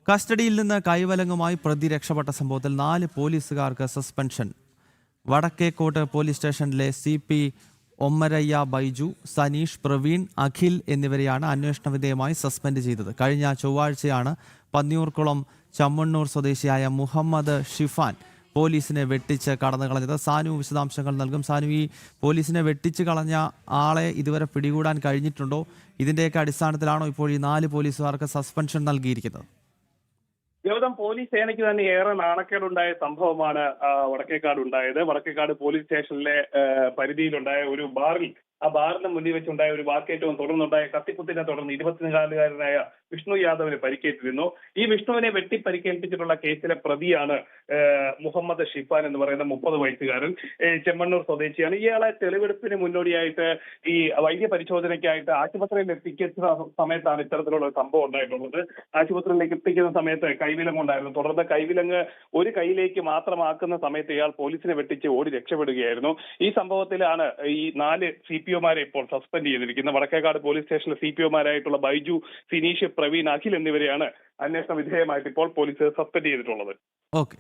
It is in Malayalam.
കസ്റ്റഡിയിൽ നിന്ന് കൈവലങ്ങുമായി പ്രതി രക്ഷപ്പെട്ട സംഭവത്തിൽ 4 പോലീസുകാർക്ക് സസ്പെൻഷൻ. വടക്കേക്കോട്ട് പോലീസ് സ്റ്റേഷനിലെ CP ഒമ്മരയ്യ ബൈജു, സനീഷ്, പ്രവീൺ, അഖിൽ എന്നിവരെയാണ് അന്വേഷണ വിധേയമായി സസ്പെൻഡ് ചെയ്തത്. കഴിഞ്ഞ ചൊവ്വാഴ്ചയാണ് പന്നിയൂർക്കുളം ചമ്മണ്ണൂർ സ്വദേശിയായ മുഹമ്മദ് ഷിഫാൻ പോലീസിനെ വെട്ടിച്ച് കടന്നു കളഞ്ഞത്. സാനു വിശദാംശങ്ങൾ നൽകും. സാനു, ഈ പോലീസിനെ വെട്ടിച്ച് കളഞ്ഞ ആളെ ഇതുവരെ പിടികൂടാൻ കഴിഞ്ഞിട്ടുണ്ടോ? ഇതിന്റെയൊക്കെ അടിസ്ഥാനത്തിലാണോ ഇപ്പോൾ ഈ 4 പോലീസുകാർക്ക് സസ്പെൻഷൻ നൽകിയിരിക്കുന്നത്? ഗൗതം, പോലീസ് സേനയ്ക്ക് തന്നെ ഏറെ നാണക്കേടുണ്ടായ സംഭവമാണ് വടക്കേക്കാട് ഉണ്ടായത്. വടക്കേക്കാട് പോലീസ് സ്റ്റേഷനിലെ പരിധിയിലുണ്ടായ ഒരു ബാറിൽ, ആ ബാറിന് മുന്നിൽ വെച്ചുണ്ടായ ഒരു വാക്കേറ്റവും തുടർന്നുണ്ടായ കത്തിക്കുത്തിനെ തുടർന്ന് 24-കാരനായ വിഷ്ണു യാദവിന് പരിക്കേറ്റിരുന്നു. ഈ വിഷ്ണുവിനെ വെട്ടി പരിക്കേൽപ്പിച്ചിട്ടുള്ള കേസിലെ പ്രതിയാണ് മുഹമ്മദ് ഷിഫാൻ എന്ന് പറയുന്ന 30 വയസ്സുകാരൻ. ചെമ്മണ്ണൂർ സ്വദേശിയാണ്. ഇയാളെ തെളിവെടുപ്പിന് മുന്നോടിയായിട്ട് ഈ വൈദ്യ പരിശോധനയ്ക്കായിട്ട് ആശുപത്രിയിൽ എത്തിക്കുന്ന സമയത്താണ് ഇത്തരത്തിലുള്ള സംഭവം ഉണ്ടായിട്ടുള്ളത്. ആശുപത്രിയിലേക്ക് എത്തിക്കുന്ന സമയത്ത് കൈവിലങ്ങ് ഉണ്ടായിരുന്നു. തുടർന്ന് കൈവിലങ്ങ് ഒരു കൈയിലേക്ക് മാത്രമാക്കുന്ന സമയത്ത് ഇയാൾ പോലീസിനെ വെട്ടിച്ച് ഓടി രക്ഷപ്പെടുകയായിരുന്നു. ഈ സംഭവത്തിലാണ് ഈ 4 CPOമാരെ ഇപ്പോൾ സസ്പെൻഡ് ചെയ്തിരിക്കുന്നത്. വടക്കേക്കാട് പോലീസ് സ്റ്റേഷനിലെ CPOമാരായിട്ടുള്ള ബൈജു, സിനീഷ്, പ്രവീൺ, അഖിൽ എന്നിവരെയാണ് അന്വേഷണ വിധേയമായിട്ട് ഇപ്പോൾ പോലീസ് സസ്പെൻഡ് ചെയ്തിട്ടുള്ളത്. ഓക്കെ.